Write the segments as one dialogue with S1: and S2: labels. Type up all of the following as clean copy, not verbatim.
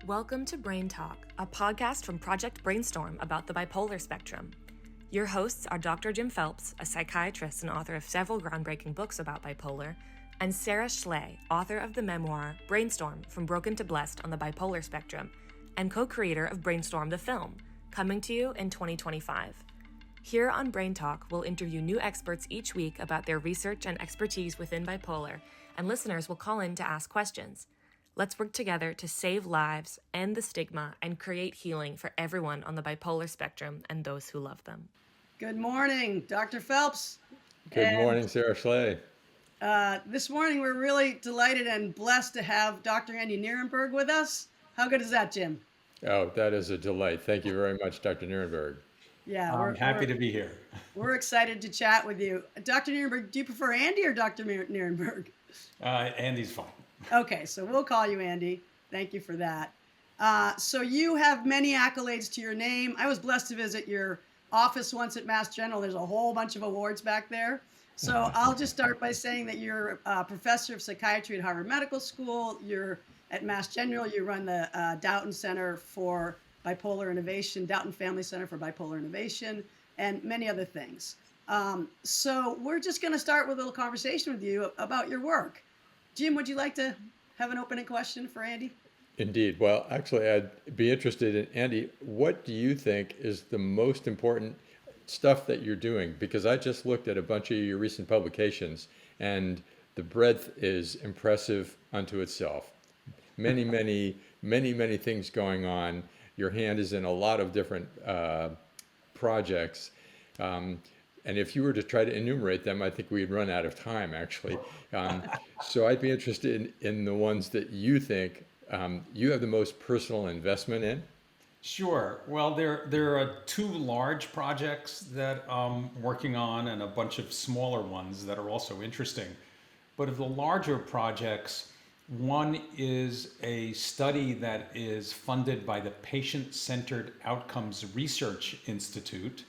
S1: Welcome to BrainTalk, a podcast from Project BrainStorm about the bipolar spectrum. Your hosts are Dr. Jim Phelps, a psychiatrist and author of several groundbreaking books about bipolar, and Sara Schley, author of the memoir Brainstorm, From Broken to Blessed on the Bipolar Spectrum, and co-creator of Brainstorm the Film, coming to you in 2025. Here on BrainTalk, we'll interview new experts each week about their research and expertise within bipolar, and listeners will call in to ask questions. Let's work together to save lives, end the stigma, and create healing for everyone on the bipolar spectrum and those who love them.
S2: Good morning, Dr. Phelps.
S3: Good morning, Sara Schley.
S2: This morning, we're really delighted and blessed to have Dr. Andy Nierenberg with us. How good is that, Jim?
S3: Oh, that is a delight. Thank you very much, Dr. Nierenberg.
S2: Yeah,
S4: I'm happy to be here.
S2: We're excited to chat with you. Dr. Nierenberg, do you prefer Andy or Dr. Nierenberg?
S4: Andy's fine.
S2: Okay, so we'll call you Andy. Thank you for that. So you have many accolades to your name. I was blessed to visit your office once at Mass General. There's a whole bunch of awards back there. So I'll just start by saying that you're a professor of psychiatry at Harvard Medical School. You're at Mass General. You run the Doughton Center for Bipolar Innovation, Doughton Family Center for Bipolar Innovation, and many other things. So we're just going to start with a little conversation with you about your work. Jim, would you like to have an opening question for Andy?
S3: Indeed. Well, actually, I'd be interested in, Andy, what do you think is the most important stuff that you're doing? Because I just looked at a bunch of your recent publications, and the breadth is impressive unto itself. Many things going on. Your hand is in a lot of different projects. And if you were to try to enumerate them, I think we'd run out of time, actually. So I'd be interested in the ones that you think you have the most personal investment in.
S4: Sure. Well, there are two large projects that I'm working on and a bunch of smaller ones that are also interesting. But of the larger projects, one is a study that is funded by the Patient-Centered Outcomes Research Institute,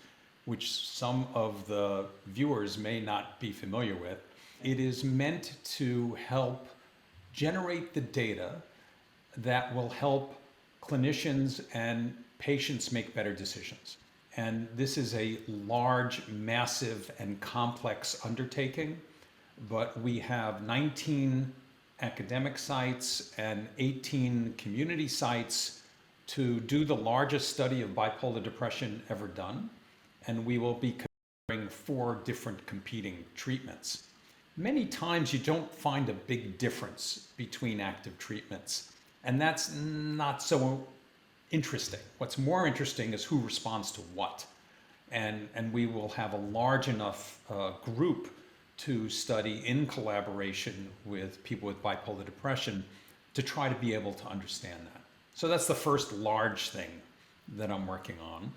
S4: which some of the viewers may not be familiar with. It is meant to help generate the data that will help clinicians and patients make better decisions. And this is a large, massive, and complex undertaking, but we have 19 academic sites and 18 community sites to do the largest study of bipolar depression ever done. And we will be comparing 4 different competing treatments. Many times you don't find a big difference between active treatments, and that's not so interesting. What's more interesting is who responds to what. And we will have a large enough group to study in collaboration with people with bipolar depression to try to be able to understand that. So that's the first large thing that I'm working on.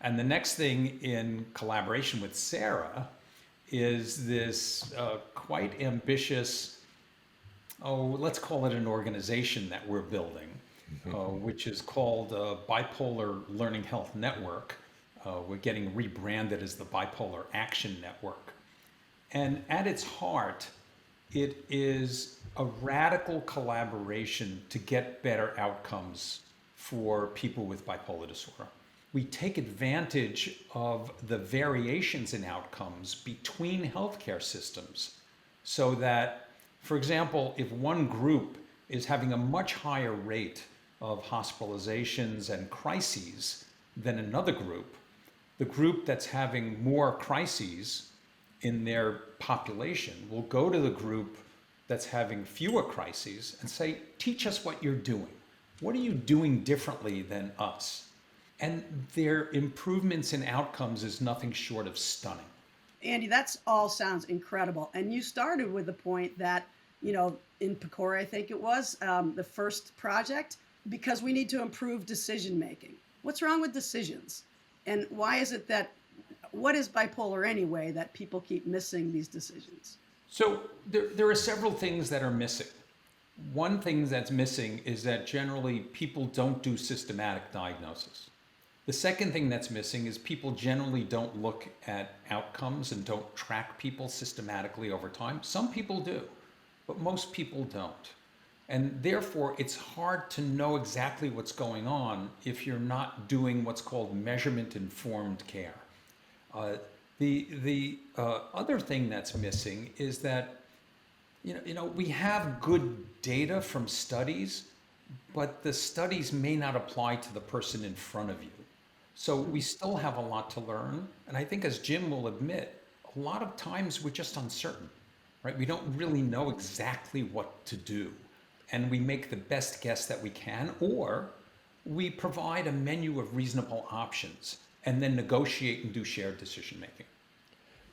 S4: And the next thing in collaboration with Sara is this quite ambitious, let's call it an organization that we're building, which is called Bipolar Learning Health Network. We're getting rebranded as the Bipolar Action Network. And at its heart, it is a radical collaboration to get better outcomes for people with bipolar disorder. We take advantage of the variations in outcomes between healthcare systems so that, for example, if one group is having a much higher rate of hospitalizations and crises than another group, the group that's having more crises in their population will go to the group that's having fewer crises and say, teach us what you're doing. What are you doing differently than us? And their improvements in outcomes is nothing short of stunning.
S2: Andy, that's all sounds incredible. And you started with the point that, in PCORI, I think it was, the first project, because we need to improve decision making. What's wrong with decisions? And why is it that, what is bipolar anyway, that people keep missing these decisions?
S4: So there are several things that are missing. One thing that's missing is that generally people don't do systematic diagnosis. The second thing that's missing is people generally don't look at outcomes and don't track people systematically over time. Some people do, but most people don't. And therefore, it's hard to know exactly what's going on if you're not doing what's called measurement-informed care. The other thing that's missing is that we have good data from studies, but the studies may not apply to the person in front of you. So we still have a lot to learn. And I think, as Jim will admit, a lot of times we're just uncertain, right? We don't really know exactly what to do. And we make the best guess that we can, or we provide a menu of reasonable options and then negotiate and do shared decision making.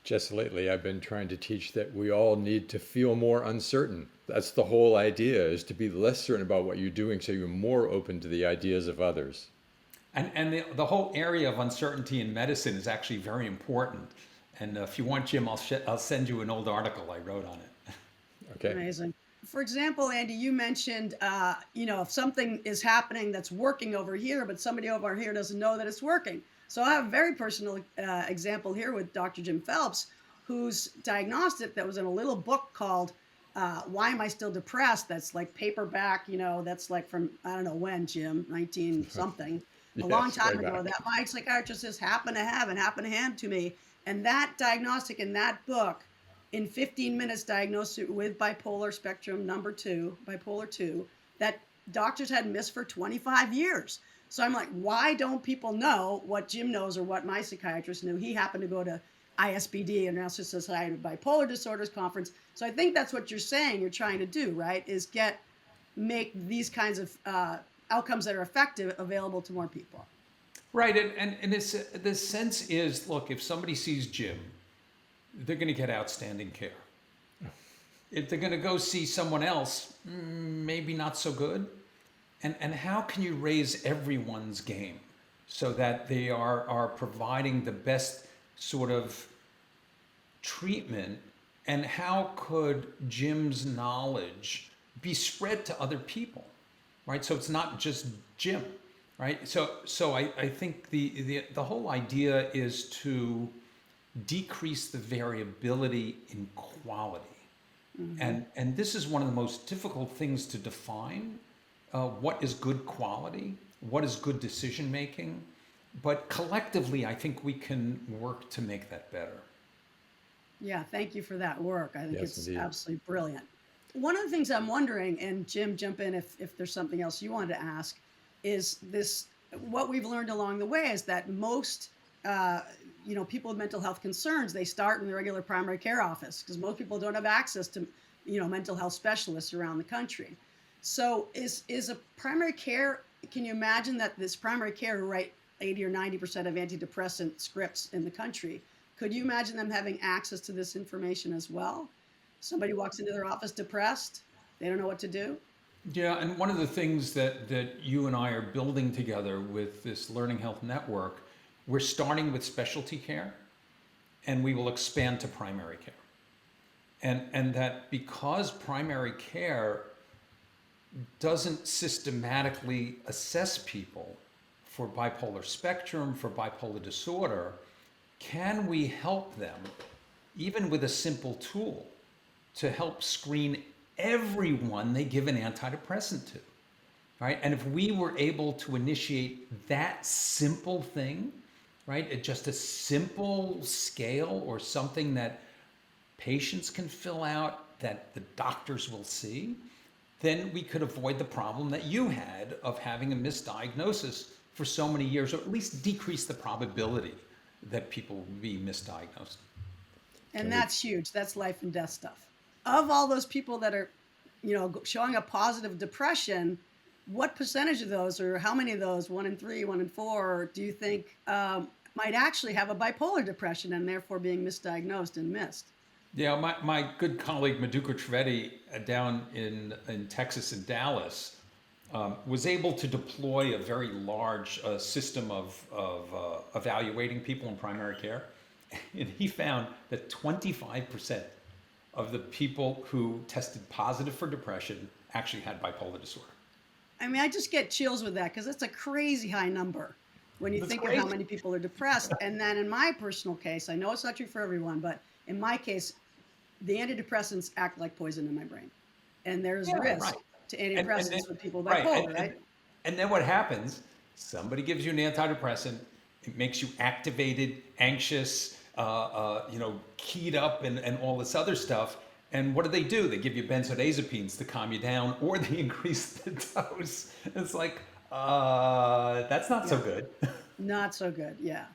S3: Just lately, I've been trying to teach that we all need to feel more uncertain. That's the whole idea, is to be less certain about what you're doing so you're more open to the ideas of others.
S4: And the whole area of uncertainty in medicine is actually very important. And if you want, Jim, I'll send you an old article I wrote on it.
S3: Okay.
S2: Amazing. For example, Andy, you mentioned, if something is happening that's working over here, but somebody over here doesn't know that it's working. So I have a very personal example here with Dr. Jim Phelps, whose diagnostic that was in a little book called Why Am I Still Depressed? That's like paperback, that's like from, I don't know when, Jim, 19 something, a long time ago, that my psychiatrist has happened to hand to me. And that diagnostic in that book, in 15 minutes, diagnosed it with bipolar spectrum number 2, bipolar 2, that doctors had missed for 25 years. So I'm like, why don't people know what Jim knows or what my psychiatrist knew? He happened to go to ISBD, International Society of Bipolar Disorders conference. So I think that's what you're saying you're trying to do, right? Is make these kinds of outcomes that are effective available to more people.
S4: Right, and the sense is, look, if somebody sees Jim, they're going to get outstanding care. If they're going to go see someone else, maybe not so good. And how can you raise everyone's game so that they are providing the best sort of treatment? And how could Jim's knowledge be spread to other people, right? So it's not just Jim, right? So I think the whole idea is to decrease the variability in quality. Mm-hmm. And this is one of the most difficult things to define. What is good quality? What is good decision making? But collectively, I think we can work to make that better.
S2: Yeah, thank you for that work. I think
S3: Yes,
S2: it's
S3: indeed.
S2: absolutely brilliant. One of the things I'm wondering, and Jim, jump in if there's something else you wanted to ask, is this: what we've learned along the way is that most people with mental health concerns, they start in the regular primary care office because most people don't have access to mental health specialists around the country. So is a primary care, can you imagine that this primary care who write 80 or 90% of antidepressant scripts in the country, could you imagine them having access to this information as well? Somebody walks into their office depressed, they don't know what to do.
S4: Yeah, and one of the things that you and I are building together with this Learning Health Network, we're starting with specialty care, and we will expand to primary care. And that because primary care doesn't systematically assess people for bipolar spectrum, for bipolar disorder, can we help them, even with a simple tool, to help screen everyone they give an antidepressant to, right? And if we were able to initiate that simple thing, right, at just a simple scale or something that patients can fill out, that the doctors will see, then we could avoid the problem that you had of having a misdiagnosis for so many years, or at least decrease the probability that people will be misdiagnosed.
S2: And that's huge. That's life and death stuff. Of all those people that are, showing a positive depression, what percentage of those, or how many of those, 1 in 3, 1 in 4, do you think might actually have a bipolar depression and therefore being misdiagnosed and missed?
S4: Yeah, my good colleague Maduka Trivedi down in Texas, in Dallas, was able to deploy a very large system of evaluating people in primary care. And he found that 25% of the people who tested positive for depression actually had bipolar disorder.
S2: I mean, I just get chills with that because it's a crazy high number when you
S4: That's
S2: think
S4: crazy.
S2: of how many people are depressed. And then in my personal case, I know it's not true for everyone, but in my case, the antidepressants act like poison in my brain. And there's risk to antidepressants with people with
S4: right,
S2: bipolar, right?
S4: And then what happens? Somebody gives you an antidepressant. It makes you activated, anxious, keyed up, and all this other stuff. And what do? They give you benzodiazepines to calm you down, or they increase the dose. It's like, that's not so good.
S2: Not so good, yeah.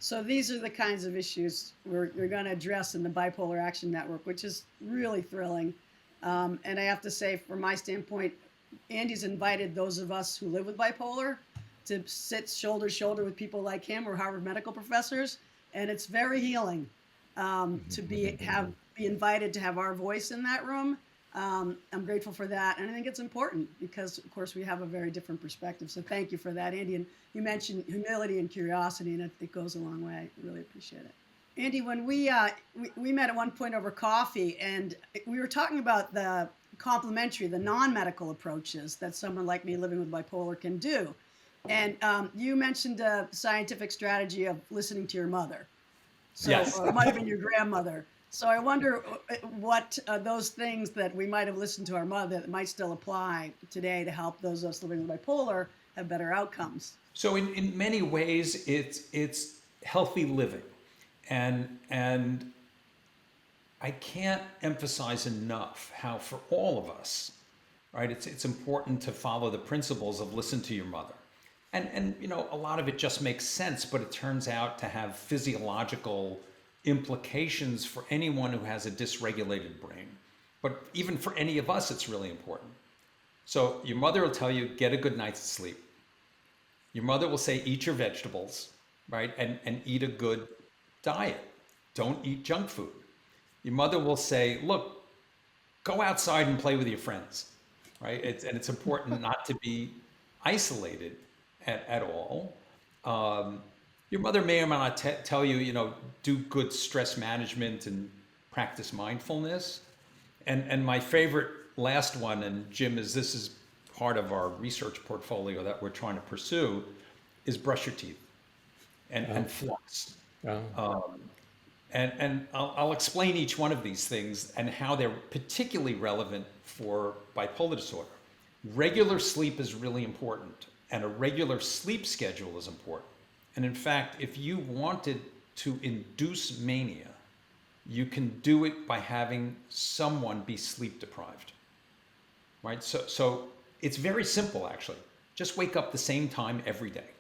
S2: So these are the kinds of issues we're going to address in the Bipolar Action Network, which is really thrilling. And I have to say, from my standpoint, Andy's invited those of us who live with bipolar to sit shoulder to shoulder with people like him or Harvard medical professors, and it's very healing to be invited to have our voice in that room. I'm grateful for that, and I think it's important because, of course, we have a very different perspective. So thank you for that, Andy. And you mentioned humility and curiosity, and it goes a long way. I really appreciate it. Andy, when we met at one point over coffee, and we were talking about the complementary, the non-medical approaches that someone like me living with bipolar can do. And you mentioned a scientific strategy of listening to your mother. So,
S4: yes.
S2: Or it might have been your grandmother. So I wonder what those things that we might have listened to our mother that might still apply today to help those of us living with bipolar have better outcomes.
S4: So in many ways, it's healthy living. And I can't emphasize enough how for all of us, right, it's important to follow the principles of listen to your mother. And a lot of it just makes sense, but it turns out to have physiological implications for anyone who has a dysregulated brain. But even for any of us, it's really important. So your mother will tell you, get a good night's sleep. Your mother will say, eat your vegetables, right? And eat a good diet. Don't eat junk food. Your mother will say, look, go outside and play with your friends, right? It's important not to be isolated at all. Your mother may or may not tell you, do good stress management and practice mindfulness. And my favorite last one, and Jim, this is part of our research portfolio that we're trying to pursue, is brush your teeth and floss. And I'll explain each one of these things and how they're particularly relevant for bipolar disorder. Regular sleep is really important, and a regular sleep schedule is important. And in fact, if you wanted to induce mania, you can do it by having someone be sleep deprived, right? So it's very simple, actually. Just wake up the same time every day,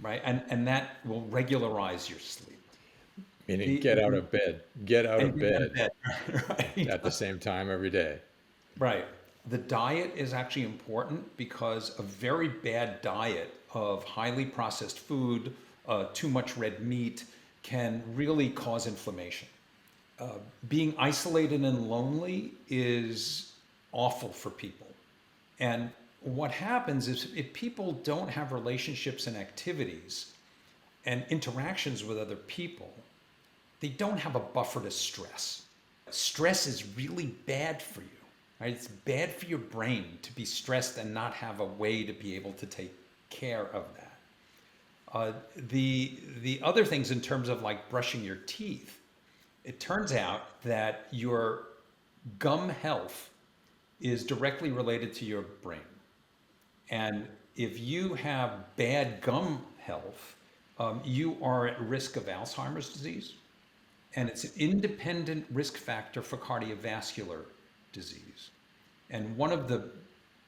S4: right? And that will regularize your sleep.
S3: Meaning get out of bed. Get out of bed
S4: right?
S3: At the same time every day.
S4: Right. The diet is actually important because a very bad diet of highly processed food, too much red meat, can really cause inflammation. Being isolated and lonely is awful for people. And what happens is if people don't have relationships and activities and interactions with other people, they don't have a buffer to stress. Stress is really bad for you, right? It's bad for your brain to be stressed and not have a way to be able to take care of that. The other things in terms of like brushing your teeth, it turns out that your gum health is directly related to your brain. And if you have bad gum health, you are at risk of Alzheimer's disease. And it's an independent risk factor for cardiovascular disease. And one of the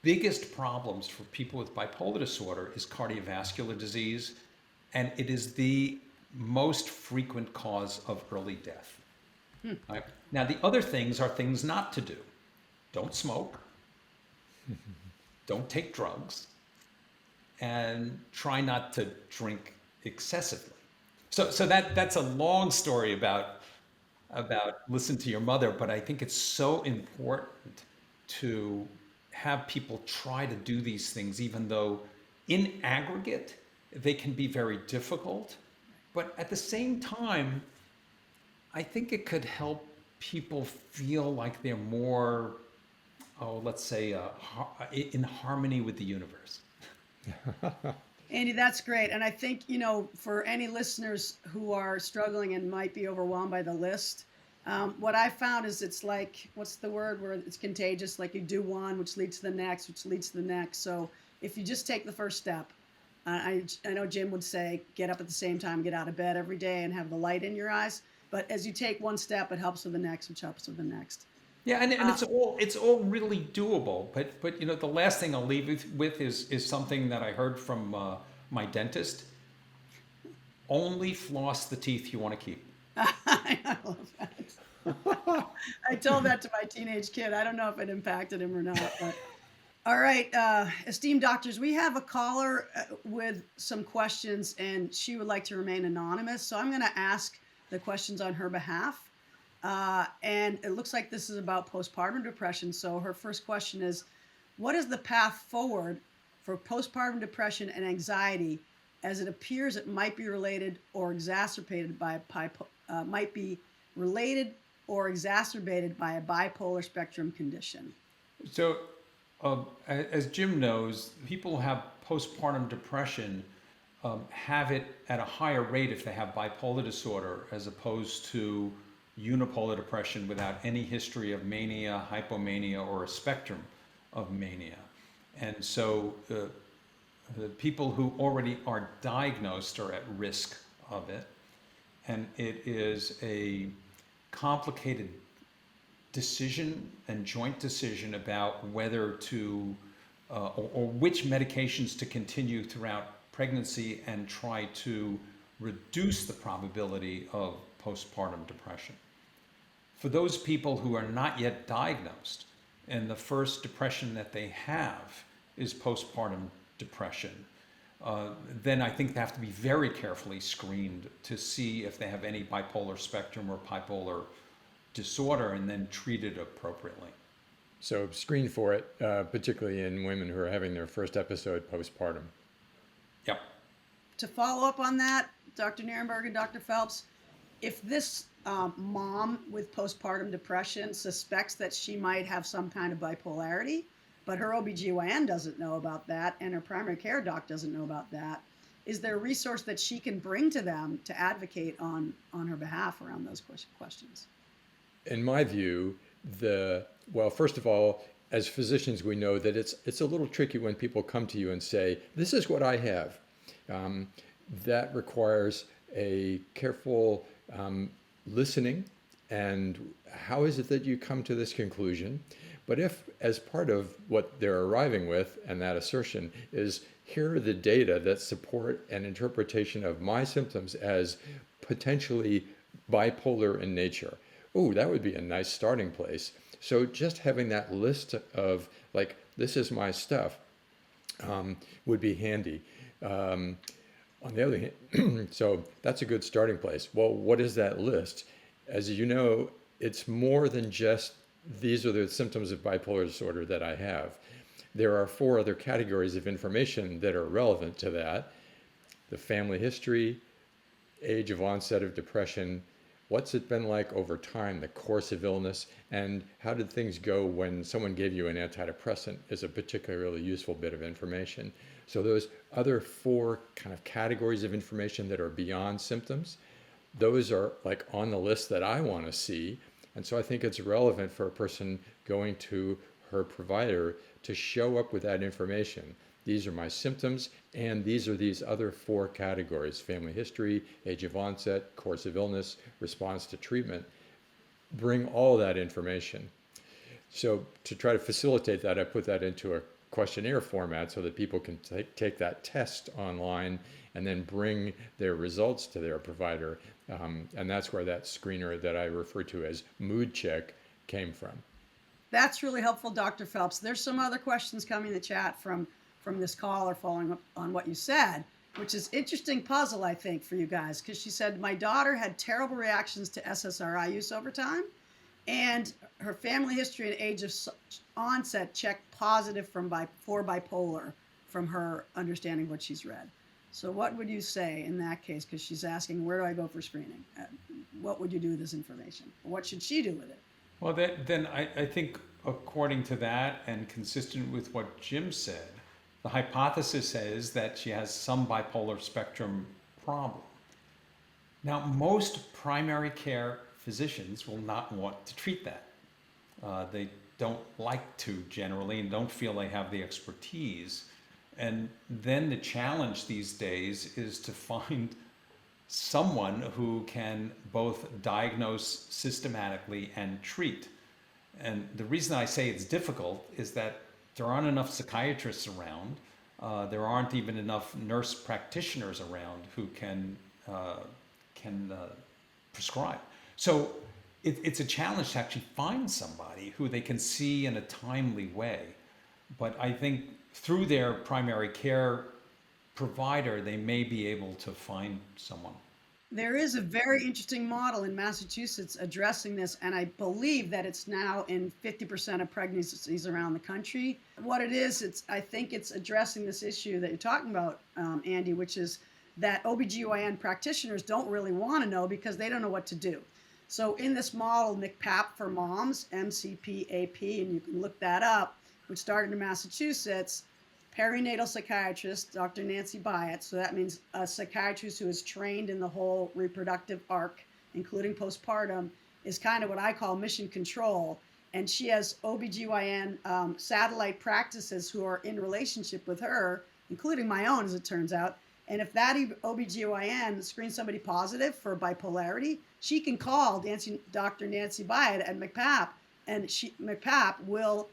S4: biggest problems for people with bipolar disorder is cardiovascular disease, and it is the most frequent cause of early death. Right? Now, the other things are things not to do. Don't smoke, don't take drugs, and try not to drink excessively. So that's a long story about listen to your mother, but I think it's so important to have people try to do these things, even though in aggregate, they can be very difficult. But at the same time, I think it could help people feel like they're more, let's say, in harmony with the universe.
S2: Andy, that's great. And I think, for any listeners who are struggling and might be overwhelmed by the list, What I found is it's like, what's the word where it's contagious? Like you do one, which leads to the next, which leads to the next. So if you just take the first step, I know Jim would say, get up at the same time, get out of bed every day and have the light in your eyes. But as you take one step, it helps with the next, which helps with the next.
S4: Yeah, and it's all really doable. But the last thing I'll leave with is something that I heard from my dentist. Only floss the teeth you want to keep.
S2: I love that. I told that to my teenage kid. I don't know if it impacted him or not. But. All right, esteemed doctors, we have a caller with some questions, and she would like to remain anonymous. So I'm going to ask the questions on her behalf. And it looks like this is about postpartum depression. So her first question is, what is the path forward for postpartum depression and anxiety, as it appears it might be related or exacerbated by a bipolar spectrum condition?
S4: So, as Jim knows, people who have postpartum depression have it at a higher rate if they have bipolar disorder, as opposed to unipolar depression without any history of mania, hypomania, or a spectrum of mania. And so the people who already are diagnosed are at risk of it. And it is a complicated decision and joint decision about whether to or which medications to continue throughout pregnancy and try to reduce the probability of postpartum depression. For those people who are not yet diagnosed and the first depression that they have is postpartum depression, then I think they have to be very carefully screened to see if they have any bipolar spectrum or bipolar disorder, and then treated appropriately.
S3: So screen for it, particularly in women who are having their first episode postpartum.
S4: Yep.
S2: To follow up on that, Dr. Nierenberg and Dr. Phelps, if this mom with postpartum depression suspects that she might have some kind of bipolarity, but her OBGYN doesn't know about that and her primary care doc doesn't know about that, is there a resource that she can bring to them to advocate on her behalf around those questions?
S3: In my view, well, first of all, as physicians, we know that it's a little tricky when people come to you and say, this is what I have. That requires a careful listening, and how is it that you come to this conclusion? But if, as part of what they're arriving with, and that assertion is, here are the data that support an interpretation of my symptoms as potentially bipolar in nature. Oh, that would be a nice starting place. So just having that list of, like, this is my stuff, would be handy. On the other hand, so that's a good starting place. Well, what is that list? As you know, it's more than just, these are the symptoms of bipolar disorder that I have. There are 4 other categories of information that are relevant to that: the family history, age of onset of depression, what's it been like over time, the course of illness, and how did things go when someone gave you an antidepressant is a particularly useful bit of information. So those other 4 kind of categories of information that are beyond symptoms, those are like on the list that I want to see. And so I think it's relevant for a person going to her provider to show up with that information. These are my symptoms, and these are these other 4 categories: family history, age of onset, course of illness, response to treatment. Bring all that information. So to try to facilitate that, I put that into a questionnaire format so that people can take that test online and then bring their results to their provider. And that's where that screener that I refer to as Mood Check came from.
S2: That's really helpful, Dr. Phelps. There's some other questions coming in the chat from this caller following up on what you said, which is interesting puzzle, I think, for you guys, because she said, my daughter had terrible reactions to SSRI use over time, and her family history and age of onset checked positive for bipolar from her understanding what she's read. So what would you say in that case? Because she's asking, where do I go for screening? What would you do with this information? What should she do with it?
S4: Well, then I think, according to that and consistent with what Jim said, the hypothesis is that she has some bipolar spectrum problem. Now, most primary care physicians will not want to treat that. They don't like to generally and don't feel they have the expertise. And then the challenge these days is to find someone who can both diagnose systematically and treat. And the reason I say it's difficult is that there aren't enough psychiatrists around. There aren't even enough nurse practitioners around who can prescribe. So it's a challenge to actually find somebody who they can see in a timely way. But I think through their primary care provider, they may be able to find someone.
S2: There is a very interesting model in Massachusetts addressing this, and I believe that it's now in 50% of pregnancies around the country. What it is, I think it's addressing this issue that you're talking about, Andy, which is that OBGYN practitioners don't really want to know because they don't know what to do. So in this model, MCPAP for Moms, MCPAP, and you can look that up, which started in Massachusetts, perinatal psychiatrist, Dr. Nancy Byatt. So that means a psychiatrist who is trained in the whole reproductive arc, including postpartum, is kind of what I call mission control. And she has OBGYN satellite practices who are in relationship with her, including my own, as it turns out. And if that OBGYN screens somebody positive for bipolarity, she can call Dr. Nancy Byatt at MCPAP, and MCPAP will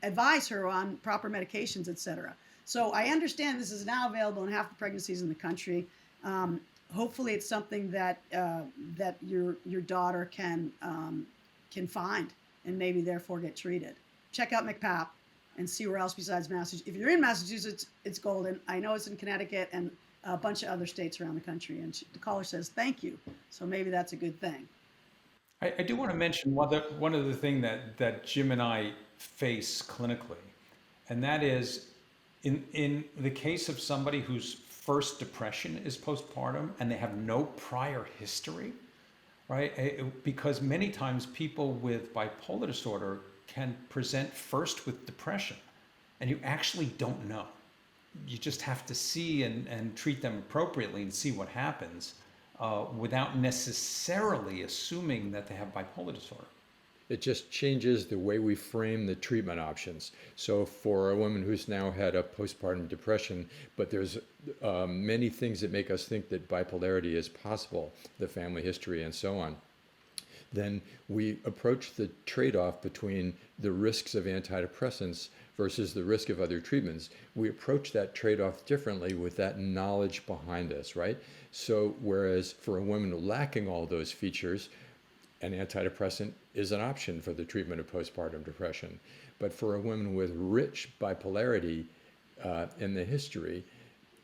S2: advise her on proper medications, etc. So I understand this is now available in half the pregnancies in the country. Hopefully, it's something that that your daughter can find and maybe therefore get treated. Check out MCPAP and see where else besides Massachusetts. If you're in Massachusetts, it's golden. I know it's in Connecticut and a bunch of other states around the country. And the caller says thank you. So maybe that's a good thing.
S4: I do want to mention one other thing that Jim and I face clinically, and that is in the case of somebody whose first depression is postpartum and they have no prior history, right? Because many times people with bipolar disorder can present first with depression, and you actually don't know. You just have to see and treat them appropriately and see what happens without necessarily assuming that they have bipolar disorder.
S3: It just changes the way we frame the treatment options. So for a woman who's now had a postpartum depression, but there's many things that make us think that bipolarity is possible, the family history and so on, then we approach the trade-off between the risks of antidepressants versus the risk of other treatments. We approach that trade-off differently with that knowledge behind us, right? So whereas for a woman lacking all those features, an antidepressant is an option for the treatment of postpartum depression. But for a woman with rich bipolarity in the history,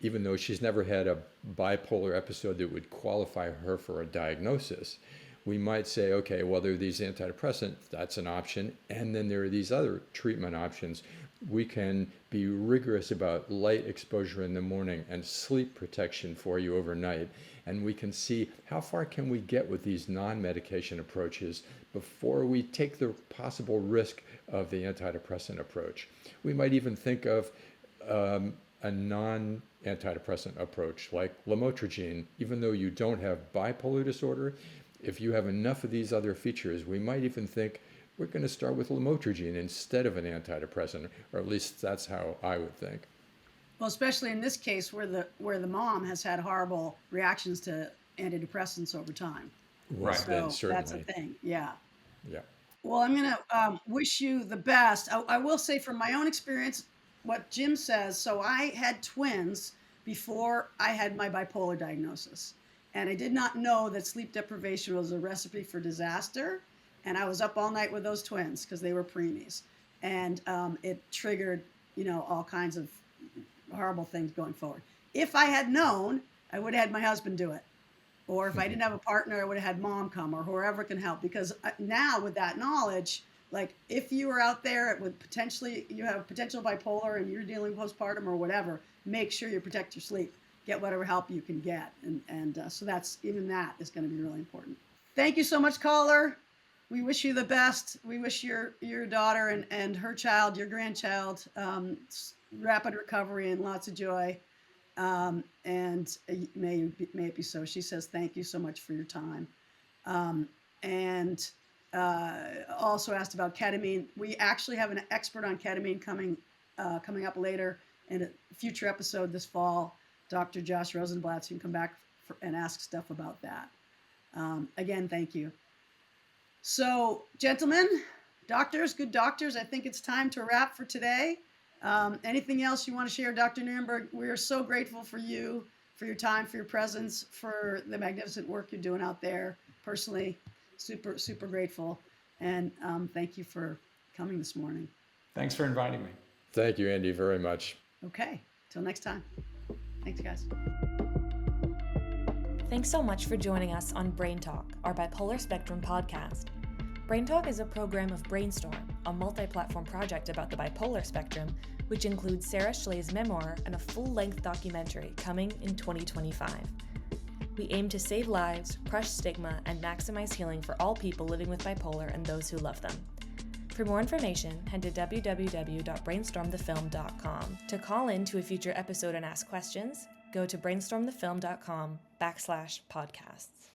S3: even though she's never had a bipolar episode that would qualify her for a diagnosis, we might say, okay, well, there are these antidepressants, that's an option, and then there are these other treatment options. We can be rigorous about light exposure in the morning and sleep protection for you overnight, and we can see how far can we get with these non-medication approaches before we take the possible risk of the antidepressant approach. We might even think of a non-antidepressant approach like lamotrigine. Even though you don't have bipolar disorder, if you have enough of these other features, we might even think we're going to start with lamotrigine instead of an antidepressant, or at least that's how I would think.
S2: Well, especially in this case where the mom has had horrible reactions to antidepressants over time.
S3: Right.
S2: So
S3: Then certainly.
S2: that's a thing. Yeah.
S3: Yeah.
S2: Well, I'm going to wish you the best. I will say from my own experience, what Jim says, so I had twins before I had my bipolar diagnosis. And I did not know that sleep deprivation was a recipe for disaster. And I was up all night with those twins because they were preemies. And it triggered, all kinds of horrible things going forward. If I had known, I would have had my husband do it. Or if I didn't have a partner, I would have had mom come or whoever can help. Because now with that knowledge, like if you are out there with you have potential bipolar and you're dealing with postpartum or whatever, make sure you protect your sleep. Get whatever help you can get. And so that is going to be really important. Thank you so much, caller. We wish you the best. We wish your daughter and her child, your grandchild, rapid recovery and lots of joy. And may it be so. She says, thank you so much for your time. and also asked about ketamine. We actually have an expert on ketamine coming up later in a future episode this fall, Dr. Josh Rosenblatt, who can come back and ask stuff about that. Again, thank you. So, gentlemen, doctors, good doctors, I think it's time to wrap for today. Anything else you want to share, Dr. Nierenberg? We are so grateful for you, for your time, for your presence, for the magnificent work you're doing out there. Personally, super, super grateful. And thank you for coming this morning.
S4: Thanks for inviting me.
S3: Thank you, Andy, very much.
S2: Okay, till next time. Thanks, guys.
S1: Thanks so much for joining us on BrainTalk, our bipolar spectrum podcast. BrainTalk is a program of BrainStorm, a multi-platform project about the bipolar spectrum, which includes Sara Schley's memoir and a full-length documentary coming in 2025. We aim to save lives, crush stigma, and maximize healing for all people living with bipolar and those who love them. For more information, head to www.brainstormthefilm.com. To call in to a future episode and ask questions, go to brainstormthefilm.com/podcasts.